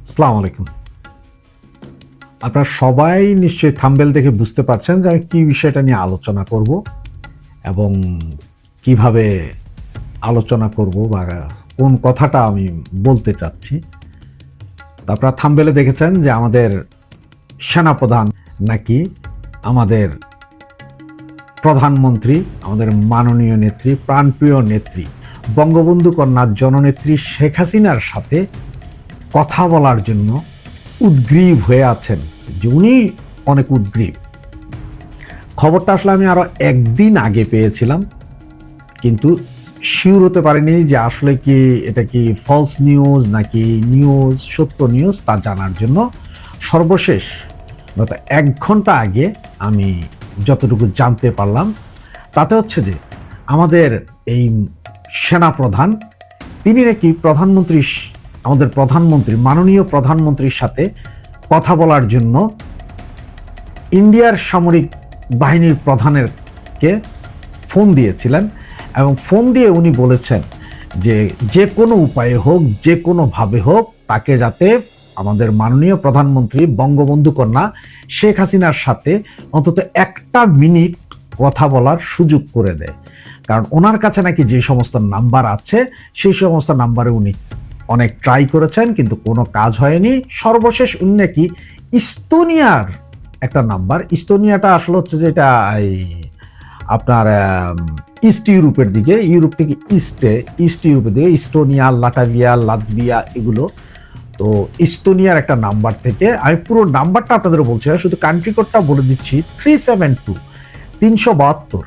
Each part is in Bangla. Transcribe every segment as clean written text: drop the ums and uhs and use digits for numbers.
আসসালামু আলাইকুম। আপনারা সবাই নিশ্চয়ই থাম্বনেল দেখে বুঝতে পারছেন যে আমি কি বিষয়টা নিয়ে আলোচনা করব এবং কিভাবে আলোচনা করব বা কোন কথাটা আমি বলতে চাচ্ছি। আপনারা থাম্বনেলে দেখেছেন যে আমাদের সেনাপ্রধান নাকি আমাদের প্রধানমন্ত্রী, আমাদের মাননীয় নেত্রী, প্রাণপ্রিয় নেত্রী, বঙ্গবন্ধু কন্যা জননেত্রী শেখ হাসিনার সাথে কথা বলার জন্য উদ্গ্রীব হয়ে আছেন, যে উনি অনেক উদ্গ্রীব। খবরটা আসলে আমি আরো একদিন আগে পেয়েছিলাম, কিন্তু শিওর হতে পারিনি যে আসলে কি এটা কি ফলস নিউজ নাকি নিউজ, সত্য নিউজ তা জানার জন্য সর্বশেষ গত 1 ঘন্টা আগে আমি যতটুকু জানতে পারলাম তাতে হচ্ছে যে আমাদের এই সেনাপ্রধান তিনি নাকি আমাদের প্রধানমন্ত্রী, মাননীয় প্রধানমন্ত্রীর সাথে কথা বলার জন্য ইন্ডিয়ার সামরিক বাহিনীর প্রধানেরকে ফোন দিয়েছিলেন এবং ফোন দিয়ে উনি বলেছেন যে যে কোনো উপায়ে হোক, যে কোনোভাবে হোক তাকে যাতে আমাদের মাননীয় প্রধানমন্ত্রী বঙ্গবন্ধু কন্যা শেখ হাসিনার সাথে অন্তত 1 মিনিট কথা বলার সুযোগ করে দেয়। কারণ ওনার কাছে নাকি যে সমস্ত নাম্বার আছে সেই সমস্ত নাম্বারে উনি অনেক ট্রাই করেছেন, কিন্তু কোনো কাজ হয়নি। সর্বশেষ উনি নাকি ইস্তোনিয়ার একটা নাম্বার, ইস্তোনিয়াটা আসলে হচ্ছে যেটা এই আপনার ইস্ট ইউরোপের দিকে, ইউরোপ থেকে ইস্ট ইউরোপের দিকে, ইস্টোনিয়া, লাটাভিয়া, লাতভিয়া এগুলো। তো ইস্তোনিয়ার একটা নাম্বার থেকে আমি পুরো নাম্বারটা আপনাদের বলছি না, শুধু কান্ট্রি কোডটা বলে দিচ্ছি, 372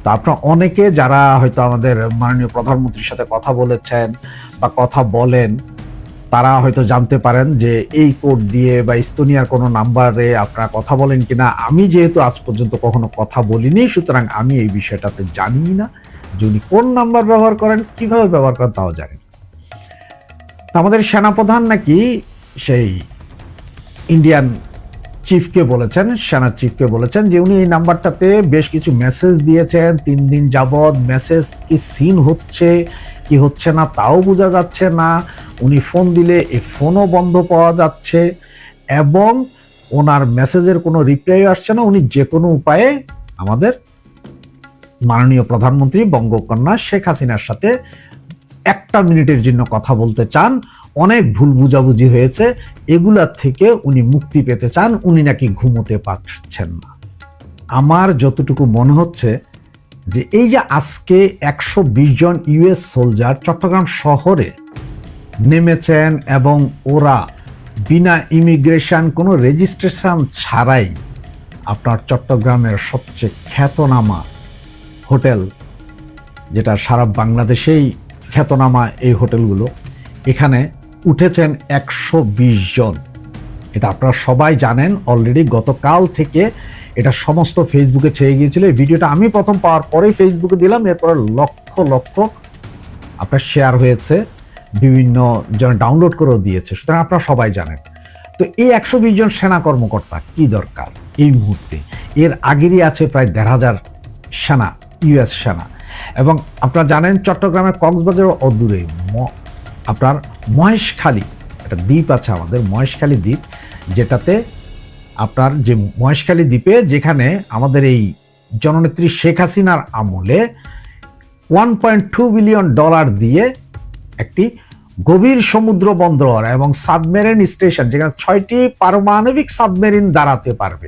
তা আপনারা অনেকে যারা হয়তো আমাদের মাননীয় প্রধানমন্ত্রীর সাথে কথা বলেছেন বা কথা বলেন তারা হয়তো জানতে পারেন যে এই কোড দিয়ে বা ইস্তোনিয়ার কোনো নাম্বারে আপনারা কথা বলেন কিনা। আমি যেহেতু আজ পর্যন্ত কখনো কথা বলিনি, সুতরাং আমি এই বিষয়টাতে জানি না যে উনি কোন নাম্বার ব্যবহার করেন, কিভাবে ব্যবহার করেন তাও জানি না। আমাদের সেনাপ্রধান নাকি সেই ইন্ডিয়ান চিফকে বলেছেন, সেনা চিফকে বলেছেন যে উনি এই নাম্বারটাতে বেশ কিছু মেসেজ দিয়েছেন, 3 দিন যাবৎ মেসেজ কি সিন হচ্ছে কি হচ্ছে না তাও বোঝা যাচ্ছে না। উনি ফোন দিলে এই ফোনও বন্ধ পাওয়া যাচ্ছে এবং ওনার মেসেজের কোনো রিপ্লাই আসছে না। উনি যে কোনো উপায়ে আমাদের মাননীয় প্রধানমন্ত্রী বঙ্গকন্যা শেখ হাসিনার সাথে 1 মিনিটের জন্য কথা বলতে চান। অনেক ভুল বুঝাবুঝি হয়েছে, এগুলার থেকে উনি মুক্তি পেতে চান। উনি নাকি ঘুমোতে পারছেন না। আমার যতটুকু মনে হচ্ছে যে এই যে আজকে 120 জন ইউএস সোলজার চট্টগ্রাম শহরে নেমেছেন এবং ওরা বিনা ইমিগ্রেশন, কোনো রেজিস্ট্রেশন ছাড়াই আপনার চট্টগ্রামের সবচেয়ে খ্যাতনামা হোটেল, যেটা সারা বাংলাদেশেই খ্যাতনামা এই হোটেলগুলো, এখানে উঠেছেন 120 জন। এটা আপনারা সবাই জানেন অলরেডি। গতকাল থেকে এটা সমস্ত ফেসবুকে ছেয়ে গিয়েছিল। এই ভিডিওটা আমি প্রথম পাওয়ার পরেই ফেসবুকে দিলাম, এরপরে লক্ষ লক্ষ আপনার শেয়ার হয়েছে, বিভিন্ন জন ডাউনলোড করেও দিয়েছে, সুতরাং আপনারা সবাই জানেন। তো এই 120 জন সেনা কর্মকর্তা কি দরকার এই মুহূর্তে? এর আগেরই আছে প্রায় 1,500 সেনা, ইউএস সেনা। এবং আপনারা জানেন চট্টগ্রামের কক্সবাজার অদূরে আপনার মহেশখালী একটা দ্বীপ আছে, আমাদের মহেশখালী দ্বীপ, যেটাতে আপনার যে মহেশখালী দ্বীপে যেখানে আমাদের এই জননেত্রী শেখ হাসিনার আমলে $1.2 বিলিয়ন দিয়ে একটি গভীর সমুদ্র বন্দর এবং সাবমেরিন স্টেশন, যেখানে 6টি পারমাণবিক সাবমেরিন দাঁড়াতে পারবে,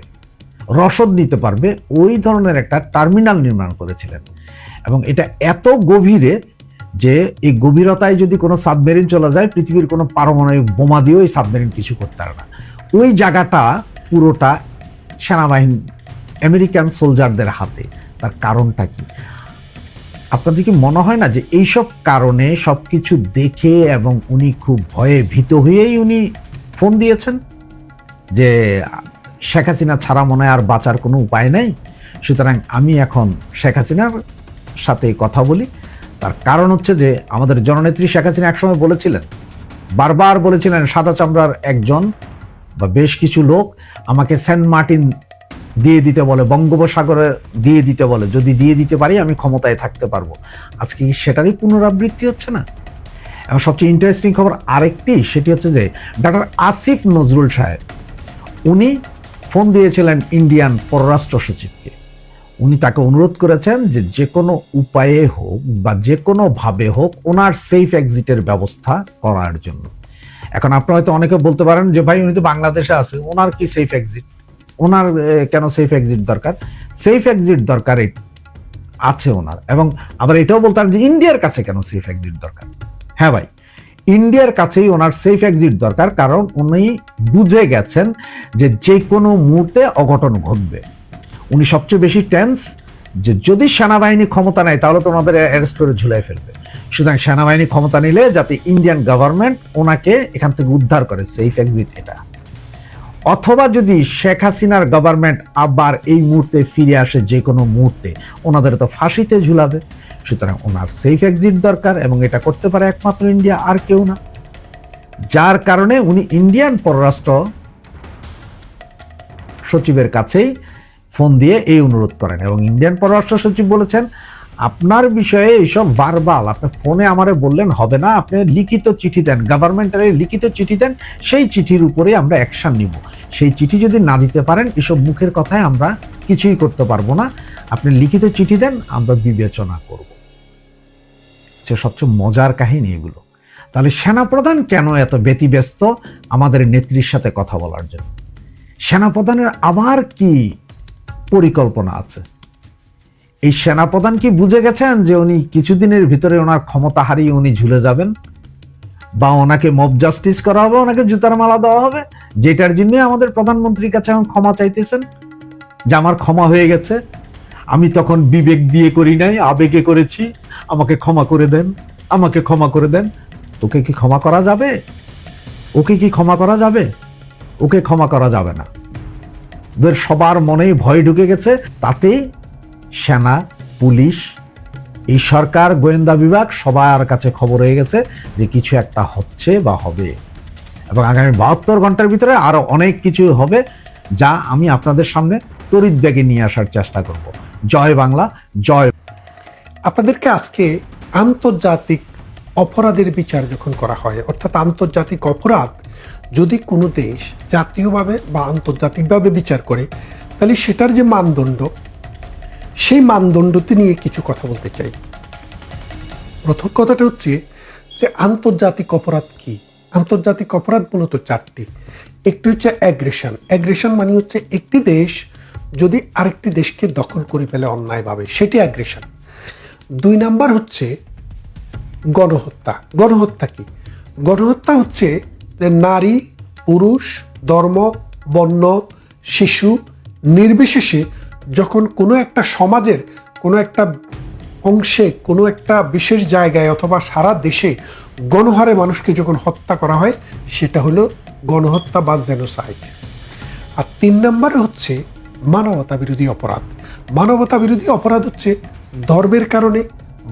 রসদ নিতে পারবে, ওই ধরনের একটা টার্মিনাল নির্মাণ করেছিলেন। এবং এটা এত গভীরে যে এই গভীরতায় যদি কোনো সাবমেরিন চলে যায়, পৃথিবীর কোনো পারমাণবিক বোমা দিয়েও এই সাবমেরিন কিছু করতে পারে না। ওই জায়গাটা পুরোটা সেনাবাহিনী, আমেরিকান সোলজারদের হাতে। তার কারণটা কি? আপনাদের কি মনে হয় না যে এইসব কারণে সবকিছু দেখে এবং উনি খুব ভয়ে ভীত হয়েই উনি ফোন দিয়েছেন যে শেখ হাসিনা ছাড়া মনে হয় আর বাঁচার কোনো উপায় নেই, সুতরাং আমি এখন শেখ হাসিনার সাথে কথা বলি। তার কারণ হচ্ছে যে আমাদের জননেত্রী শেখ হাসিনা একসময় বলেছিলেন, বারবার বলেছিলেন, সাদা চামড়ার একজন বা বেশ কিছু লোক আমাকে সেন্ট মার্টিন দিয়ে দিতে বলে, বঙ্গোপসাগরে দিয়ে দিতে বলে, যদি দিয়ে দিতে পারি আমি ক্ষমতায় থাকতে পারবো। আজকে সেটারই পুনরাবৃত্তি হচ্ছে না? এবং সবচেয়ে ইন্টারেস্টিং খবর আরেকটি, সেটি হচ্ছে যে ডক্টর আসিফ নজরুল সাহেব উনি ফোন দিয়েছিলেন ইন্ডিয়ান পররাষ্ট্র সচিবকে। উনি তাকে অনুরোধ করেছেন যে যে কোনো উপায়ে হোক বা যে কোনোভাবে হোক ওনার সেফ এক্সিটের ব্যবস্থা করার জন্য। এখন আপনারা হয়তো অনেকে বলতে পারেন যে ভাই উনি তো বাংলাদেশে আছে, ওনার কি সেফ এক্সিট, ওনার কেন সেফ এক্সিট দরকার? সেফ এক্সিট দরকার আছে ওনার, এবং আবার এটাও বলতে পারেন যে ইন্ডিয়ার কাছে কেন সেফ এক্সিট দরকার। হ্যাঁ ভাই, ইন্ডিয়ার কাছেই ওনার সেফ এক্সিট দরকার, কারণ উনি বুঝে গেছেন যে যে কোনো মুহূর্তে অঘটন ঘটবে। উনি সবচেয়ে বেশি টেন্স যে যদি সেনাবাহিনী ক্ষমতা নেয় তাহলে তো ওনাদের অ্যারেস্ট করে ঝুলাই ফেলবে। সুতরাং সেনাবাহিনী ক্ষমতা নিলে যাতে ইন্ডিয়ান গভর্নমেন্ট ওনাকে এখান থেকে উদ্ধার করে, সেফ এক্সিট এটা। অথবা যদি শেখ হাসিনার গভর্নমেন্ট আবার এই মুহূর্তে ফিরে আসে যে কোনো মুহূর্তে, ওনাদের তো ফাঁসিতে ঝুলাবে। সুতরাং ওনার সেফ এক্সিট দরকার, এবং এটা করতে পারে একমাত্র ইন্ডিয়া, আর কেউ না। যার কারণে উনি ইন্ডিয়ান পররাষ্ট্র সচিবের কাছেই ফোন দিয়ে এই অনুরোধ করেন, এবং ইন্ডিয়ান পররাষ্ট্র সচিব বলেছেন আপনার বিষয়ে এইসব ভার্বাল আপনি ফোনে আমারে বললেন হবে না, আপনি লিখিত চিঠি দেন, গভর্নমেন্টের লিখিত চিঠি দেন, সেই চিঠির উপরে আমরা অ্যাকশন নিব। সেই চিঠি যদি না দিতে পারেন, এসব মুখের কথায় আমরা কিছুই করতে পারবো না, আপনি লিখিত চিঠি দেন, আমরা বিবেচনা করব। সবচেয়ে মজার কাহিনী এগুলো। তাহলে সেনাপ্রধান কেন এত ব্যতিব্যস্ত আমাদের নেত্রীর সাথে কথা বলার জন্য? সেনাপ্রধানের আবার কি পরিকল্পনা আছে? এই সেনাপ্রধান কি বুঝে গেছেন যে উনি কিছুদিনের ভিতরে ওনার ক্ষমতা হারিয়ে উনি ঝুলে যাবেন, বা ওনাকে মব জাস্টিস করা হবে, ওনাকে জুতার মালা দেওয়া হবে, যেটার জন্য আমাদের প্রধানমন্ত্রীর কাছে এখন ক্ষমা চাইতেছেন যে আমার ক্ষমা হয়ে গেছে, আমি তখন বিবেক দিয়ে করি নাই, আবেগে করেছি, আমাকে ক্ষমা করে দেন, আমাকে ক্ষমা করে দেন। তোকে কি ক্ষমা করা যাবে? ওকে কি ক্ষমা করা যাবে? ওকে ক্ষমা করা যাবে না। ওদের সবার মনেই ভয় ঢুকে গেছে, তাতে সেনা, পুলিশ, এই সরকার, গোয়েন্দা বিভাগ সবার কাছে খবর হয়ে গেছে যে কিছু একটা হচ্ছে বা হবে, এবং আগামী 72 ঘন্টার ভিতরে আরো অনেক কিছু হবে, যা আমি আপনাদের সামনে তড়িৎ বেগে নিয়ে আসার চেষ্টা করব। জয় বাংলা, জয়। আপনাদেরকে আজকে আন্তর্জাতিক অপরাধের বিচার যখন করা হয়, অর্থাৎ আন্তর্জাতিক অপরাধ যদি কোনো দেশ জাতীয়ভাবে বা আন্তর্জাতিকভাবে বিচার করে, তাহলে সেটার যে মানদণ্ড, সেই মানদণ্ডটি নিয়ে কিছু কথা বলতে চাই। প্রথম কথাটা হচ্ছে যে আন্তর্জাতিক অপরাধ কি? আন্তর্জাতিক অপরাধ মূলত চারটি। একটি হচ্ছে অ্যাগ্রেশন। অ্যাগ্রেশন মানে হচ্ছে একটি দেশ যদি আরেকটি দেশকে দখল করে ফেলে অন্যায়ভাবে, সেটি অ্যাগ্রেশন। 2 নাম্বার হচ্ছে গণহত্যা। গণহত্যা কি? গণহত্যা হচ্ছে যে নারী, পুরুষ, ধর্ম, বর্ণ, শিশু নির্বিশেষে যখন কোনো একটা সমাজের কোনো একটা অংশে, কোনো একটা বিশেষ জায়গায় অথবা সারা দেশে গণহারে মানুষকে যখন হত্যা করা হয়, সেটা হলো গণহত্যা বা জেনোসাইড। আর 3 নম্বরে হচ্ছে মানবতা বিরোধী অপরাধ। মানবতা বিরোধী অপরাধ হচ্ছে ধর্মের কারণে,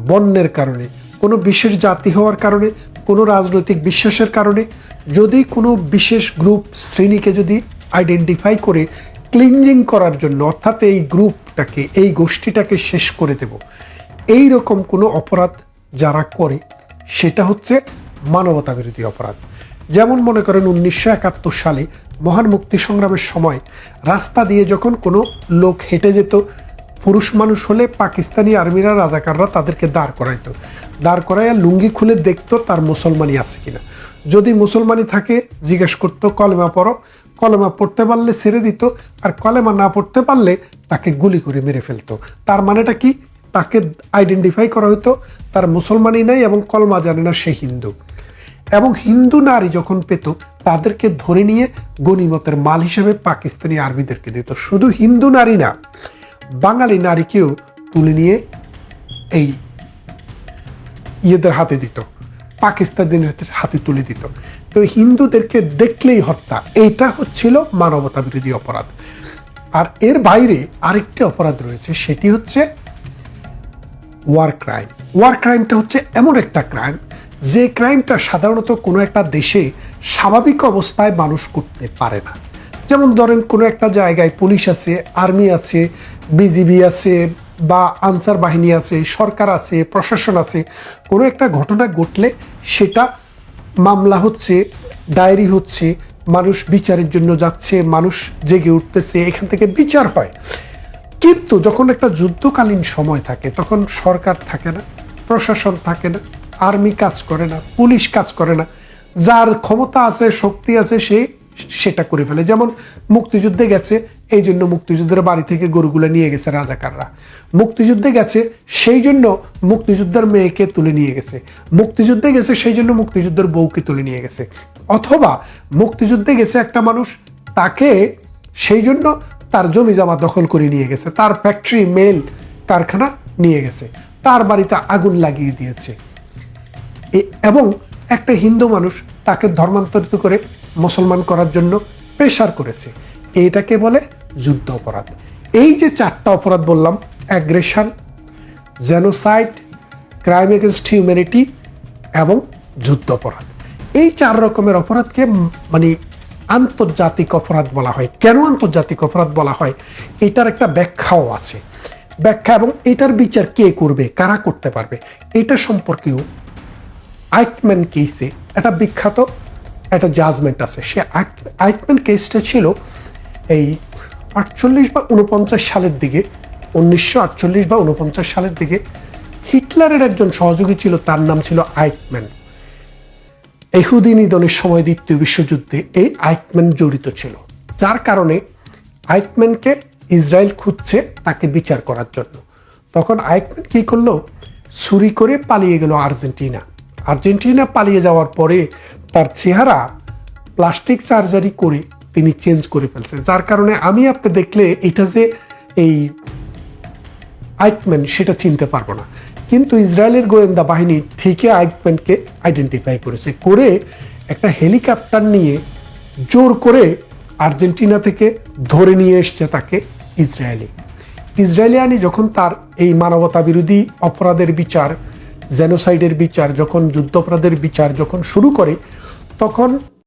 বর্ণের কারণে, কোনো বিশেষ জাতি হওয়ার কারণে, কোনো রাজনৈতিক বিশ্বাসের কারণে যদি কোনো বিশেষ গ্রুপ শ্রেণীকে যদি আইডেন্টিফাই করে ক্লিনজিং করার জন্য, অর্থাৎ এই গ্রুপটাকে, এই গোষ্ঠীটাকে শেষ করে দেব, এই রকম কোনো অপরাধ যারা করে, সেটা হচ্ছে মানবতা বিরোধী অপরাধ। যেমন মনে করেন 1971 সালে মহান মুক্তি সংগ্রামের সময় রাস্তা দিয়ে যখন কোনো লোক হেঁটে যেত, পুরুষ মানুষ হলে পাকিস্তানি আর্মিরা, রাজাকাররা তাদেরকে দাঁড় করাইতো। দাঁড় করাইয়া লুঙ্গি খুলে দেখতো তার মুসলমানি আছে কিনা। যদি মুসলমানি থাকে জিজ্ঞেস করতো কলেমা পড়ো, কলেমা পড়তে পারলে ছেড়ে দিত, আর কলেমা না পড়তে পারলে তাকে গুলি করে মেরে ফেলতো। তার মানেটা কি? তাকে আইডেন্টিফাই করা হতো তার মুসলমানই নাই এবং কলমা জানে না, সে হিন্দু। এবং হিন্দু নারী যখন পেত, তাদেরকে ধরে নিয়ে গনিমতের মাল হিসেবে পাকিস্তানি আর্মিদেরকে দিত। শুধু হিন্দু নারী না, বাঙালি নারীকেও তুলে নিয়ে এই ইয়েদের হাতে দিত, পাকিস্তানিদের হাতে তুলে দিত। তো হিন্দুদেরকে দেখলেই হত্যা, এইটা হচ্ছিল মানবতা বিরোধী অপরাধ। আর এর বাইরে আরেকটি অপরাধ রয়েছে, সেটি হচ্ছে ওয়ার ক্রাইম। ওয়ার ক্রাইমটা হচ্ছে এমন একটা ক্রাইম, যে ক্রাইমটা সাধারণত কোনো একটা দেশে স্বাভাবিক অবস্থায় মানুষ করতে পারে না। যেমন ধরেন কোনো একটা জায়গায় পুলিশ আছে, আর্মি আছে, বিজিবি আছে, বা আনসার বাহিনী আছে, সরকার আছে, প্রশাসন আছে, কোনো একটা ঘটনা ঘটলে সেটা মামলা হচ্ছে, ডায়েরি হচ্ছে, মানুষ বিচারের জন্য যাচ্ছে, মানুষ জেগে উঠতেছে, এখান থেকে বিচার হয়। কিন্তু যখন একটা যুদ্ধকালীন সময় থাকে তখন সরকার থাকে না, প্রশাসন থাকে না, আর্মি কাজ করে না, পুলিশ কাজ করে না। যার ক্ষমতা আছে, শক্তি আছে, সে সেটা করে ফেলে। যেমন মুক্তিযুদ্ধে গেছে, এই জন্য মুক্তিযুদ্ধের বাড়ি থেকে গরুগুলো নিয়ে গেছে রাজাকাররা। মুক্তিযুদ্ধে গেছে সেই জন্য মুক্তিযুদ্ধের মেয়েকে তুলে নিয়ে গেছে। মুক্তিযুদ্ধে গেছে সেই জন্য মুক্তিযুদ্ধের বউকে তুলে নিয়ে গেছে। অথবা মুক্তিযুদ্ধে গেছে একটা মানুষ, তাকে সেই জন্য তার জমি জমা দখল করে নিয়ে গেছে, তার ফ্যাক্টরি, মেল, কারখানা নিয়ে গেছে, তার বাড়িতে আগুন লাগিয়ে দিয়েছে। এবং একটা হিন্দু মানুষ তাকে ধর্মান্তরিত করে মুসলমান করার জন্য প্রেশার করেছে। এইটাকে বলে যুদ্ধ অপরাধ। এই যে 4টা অপরাধ বললাম, aggression, genocide, crime against humanity এবং যুদ্ধ অপরাধ, এই 4 রকমের অপরাধকে মানে আন্তর্জাতিক অপরাধ বলা হয়। কেন আন্তর্জাতিক অপরাধ বলা হয়, এটার একটা ব্যাখ্যাও আছে। ব্যাখ্যা এবং এটার বিচার কে করবে, কারা করতে পারবে, এটা সম্পর্কেও আইকম্যান কেসে একটা বিখ্যাত একটা জাজমেন্ট আছে। সে আইকম্যান কেসটা ছিল এই 48 বা 49 সালের দিকে, 1948 বা 49 সালের দিকে। হিটলারের একজন সহযোগী ছিল, তার নাম ছিল আইকম্যান। ইহুদি নিধনের সময় দ্বিতীয় বিশ্বযুদ্ধে এই আইকম্যান জড়িত ছিল, যার কারণে আইকম্যানকে ইসরায়েল খুঁজছে তাকে বিচার করার জন্য। তখন আইকম্যান কি করলো, চুরি করে পালিয়ে গেল আর্জেন্টিনা। আর্জেন্টিনা পালিয়ে যাওয়ার পরে তার চেহারা প্লাস্টিক সার্জারি করে তিনি চেঞ্জ করে ফেলছে, যার কারণে আমি আপনি দেখলে এটা যে এই আইকম্যান সেটা চিনতে পারবো না। কিন্তু ইসরায়েলের গোয়েন্দা বাহিনী ঠিকই আইকম্যানকে আইডেন্টিফাই করেছে, করে একটা হেলিকপ্টার নিয়ে জোর করে আর্জেন্টিনা থেকে ধরে নিয়ে এসছে তাকে ইসরায়েলি আইনি যখন তার এই মানবতা বিরোধী অপরাধের বিচার, জেনোসাইডের বিচার, যখন যুদ্ধাপরাধের বিচার যখন শুরু করে, তখন